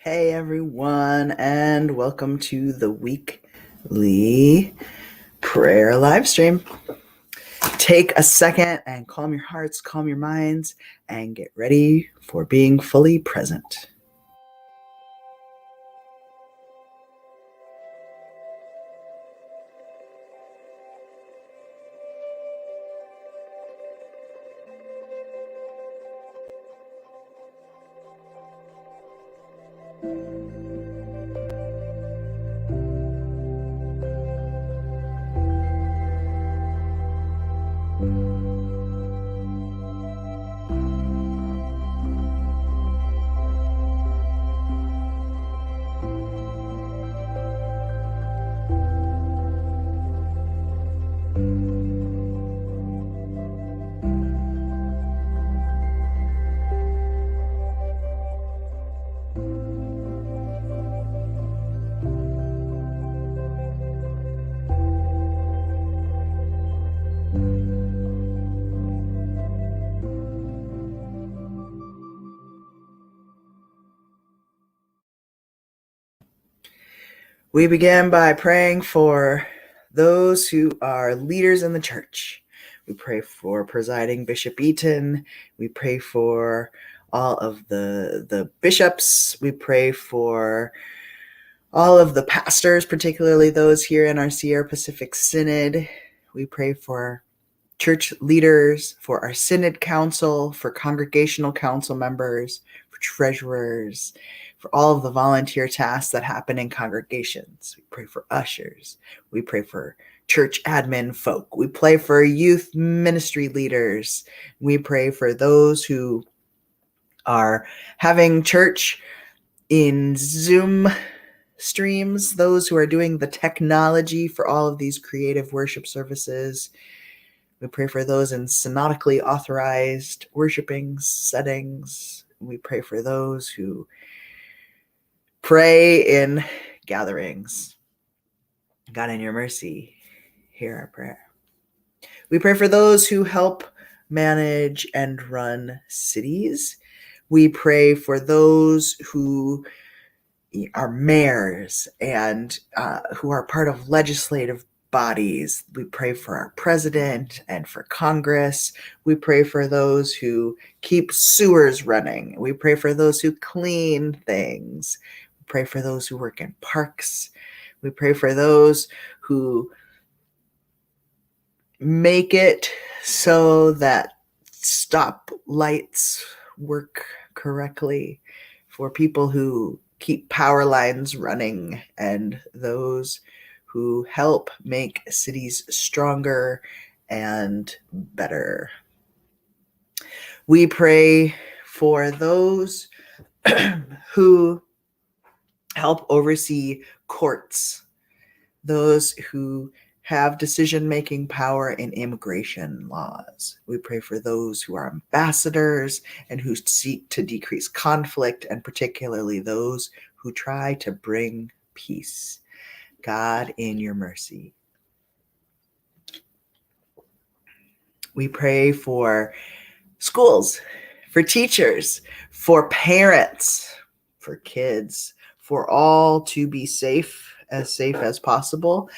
Hey everyone, and welcome to the weekly prayer live stream. Take a second and calm your hearts, calm your minds, and get ready for being fully present. We begin by praying for those who are leaders in the church. We pray for presiding Bishop Eaton. We pray for all of the bishops. We pray for all of the pastors, particularly those here in our Sierra Pacific Synod. We pray for church leaders, for our Synod Council, for congregational council members, for treasurers, for all of the volunteer tasks that happen in congregations. We pray for ushers. We pray for church admin folk. We pray for youth ministry leaders. We pray for those who are having church in Zoom streams, those who are doing the technology for all of these creative worship services. We pray for those in synodically authorized worshiping settings. We pray for those who pray in gatherings. God, in your mercy, hear our prayer. We pray for those who help manage and run cities. We pray for those who are mayors and who are part of legislative bodies. We pray for our president and for Congress. We pray for those who keep sewers running. We pray for those who clean things. We pray for those who work in parks. We pray for those who make it so that stop lights work correctly, for people who keep power lines running, and those who help make cities stronger and better. We pray for those who help oversee courts, those who have decision-making power in immigration laws. We pray for those who are ambassadors and who seek to decrease conflict, and particularly those who try to bring peace. God, in your mercy. We pray for schools, for teachers, for parents, for kids, for all to be safe as possible,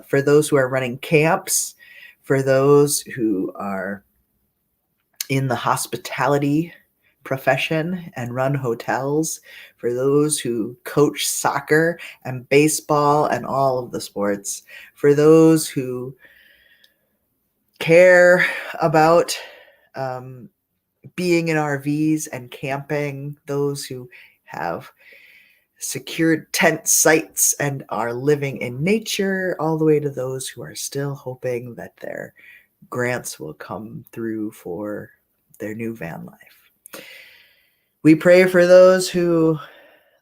for those who are running camps, for those who are in the hospitality profession and run hotels, for those who coach soccer and baseball and all of the sports, for those who care about being in RVs and camping, those who have secured tent sites and are living in nature, all the way to those who are still hoping that their grants will come through for their new van life. We pray for those who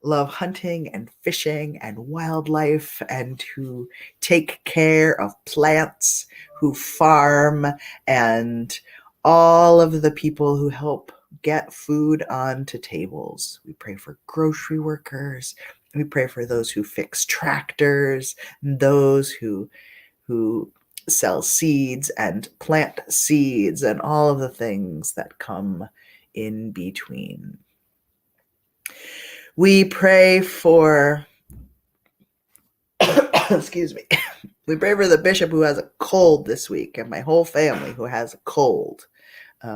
love hunting and fishing and wildlife, and who take care of plants, who farm, and all of the people who help get food onto tables. We pray for grocery workers. We pray for those who fix tractors, those who sell seeds and plant seeds, and all of the things that come in between. We pray for, excuse me, we pray for the bishop who has a cold this week and my whole family who has a cold.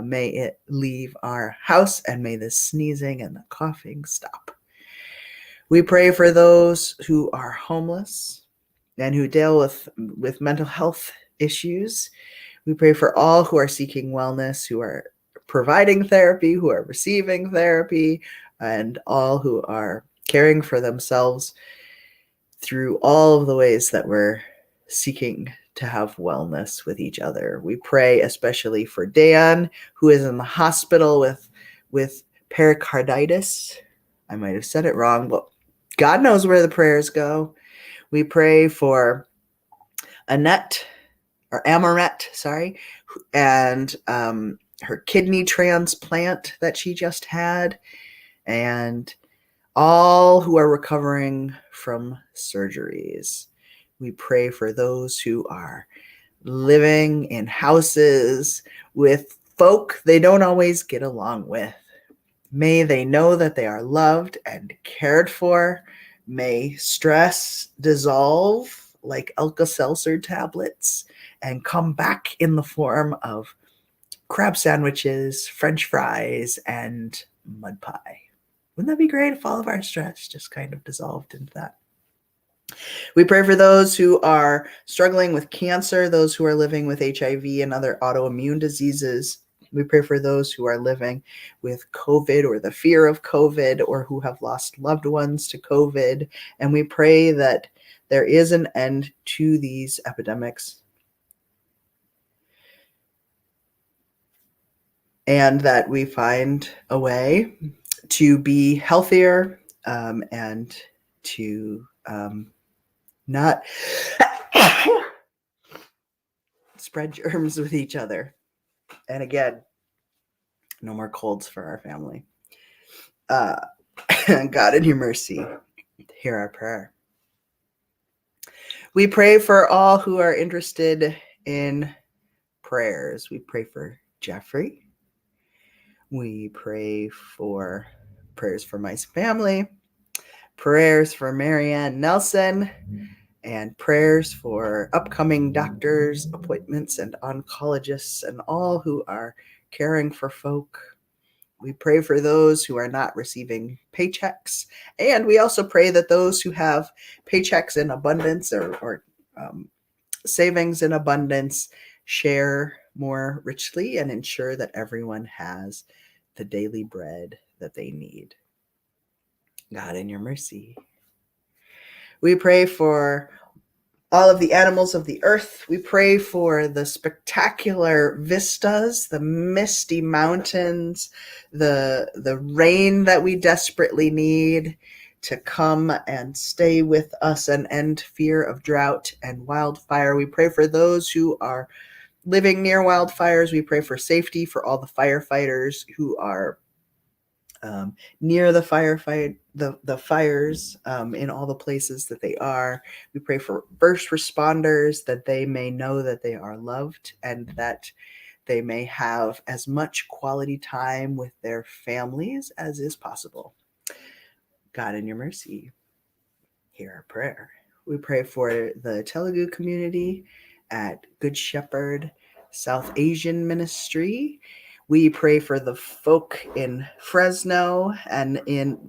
May it leave our house and may the sneezing and the coughing stop. We pray for those who are homeless and who deal with mental health issues. We pray for all who are seeking wellness, who are providing therapy, who are receiving therapy, and all who are caring for themselves through all of the ways that we're seeking to have wellness with each other. We pray especially for Dan, who is in the hospital with pericarditis. I might have said it wrong, but God knows where the prayers go. We pray for Annette, or Amaret, sorry, and her kidney transplant that she just had, and all who are recovering from surgeries. We pray for those who are living in houses with folk they don't always get along with. May they know that they are loved and cared for. May stress dissolve like Alka-Seltzer tablets and come back in the form of crab sandwiches, French fries, and mud pie. Wouldn't that be great if all of our stress just kind of dissolved into that? We pray for those who are struggling with cancer, those who are living with HIV and other autoimmune diseases. We pray for those who are living with COVID or the fear of COVID or who have lost loved ones to COVID. And we pray that there is an end to these epidemics and that we find a way to be healthier and to not spread germs with each other. And again, no more colds for our family. God, in your mercy, hear our prayer. We pray for all who are interested in prayers. We pray for Jeffrey. We pray for prayers for my family, prayers for Marianne Nelson, and prayers for upcoming doctors' appointments and oncologists and all who are caring for folk. We pray for those who are not receiving paychecks. And we also pray that those who have paychecks in abundance or savings in abundance share more richly and ensure that everyone has the daily bread that they need. God, in your mercy. We pray for all of the animals of the earth. We pray for the spectacular vistas, the misty mountains, the rain that we desperately need to come and stay with us and end fear of drought and wildfire. We pray for those who are living near wildfires. We pray for safety for all the firefighters who are near the the fires in all the places that they are. We pray for first responders that they may know that they are loved and that they may have as much quality time with their families as is possible. God, in your mercy, hear our prayer. We pray for the Telugu community at Good Shepherd South Asian Ministry. We pray for the folk in Fresno and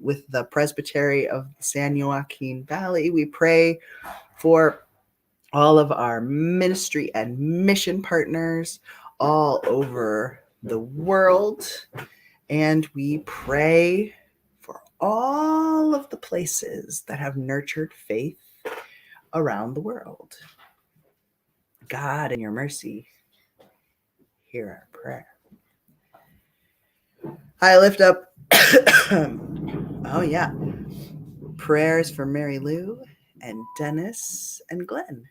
with the Presbytery of San Joaquin Valley. We pray for all of our ministry and mission partners all over the world. And we pray for all of the places that have nurtured faith around the world. God, in your mercy, hear our prayer. I lift up, prayers for Mary Lou and Dennis and Glenn.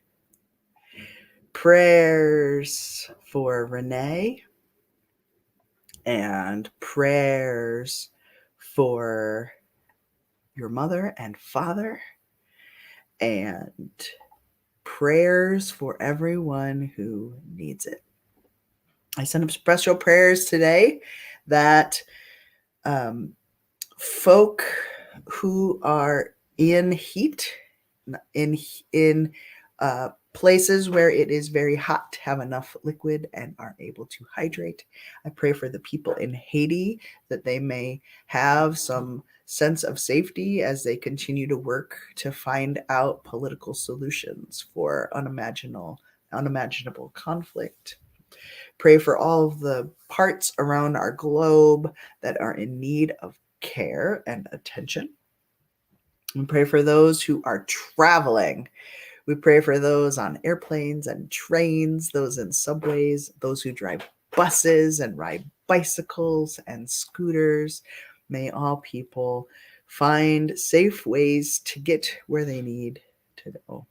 Prayers for Renee and prayers for your mother and father and prayers for everyone who needs it. I sent up special prayers today that folk who are in heat, in places where it is very hot, have enough liquid and are able to hydrate. I pray for the people in Haiti that they may have some sense of safety as they continue to work to find out political solutions for unimaginable conflict. Pray for all of the parts around our globe that are in need of care and attention. We pray for those who are traveling. We pray for those on airplanes and trains, those in subways, those who drive buses and ride bicycles and scooters. May all people find safe ways to get where they need to go.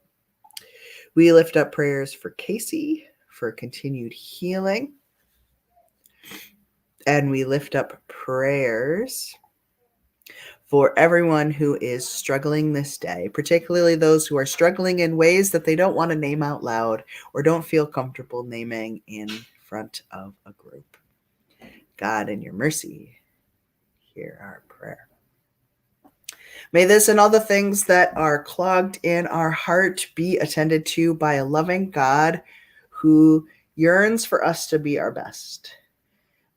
We lift up prayers for Casey for continued healing. And we lift up prayers for everyone who is struggling this day, particularly those who are struggling in ways that they don't want to name out loud or don't feel comfortable naming in front of a group. God, in your mercy, hear our prayer. May this and all the things that are clogged in our heart be attended to by a loving God who yearns for us to be our best.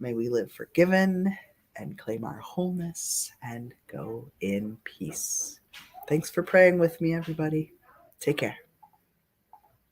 May we live forgiven and claim our wholeness and go in peace. Thanks for praying with me, everybody. Take care.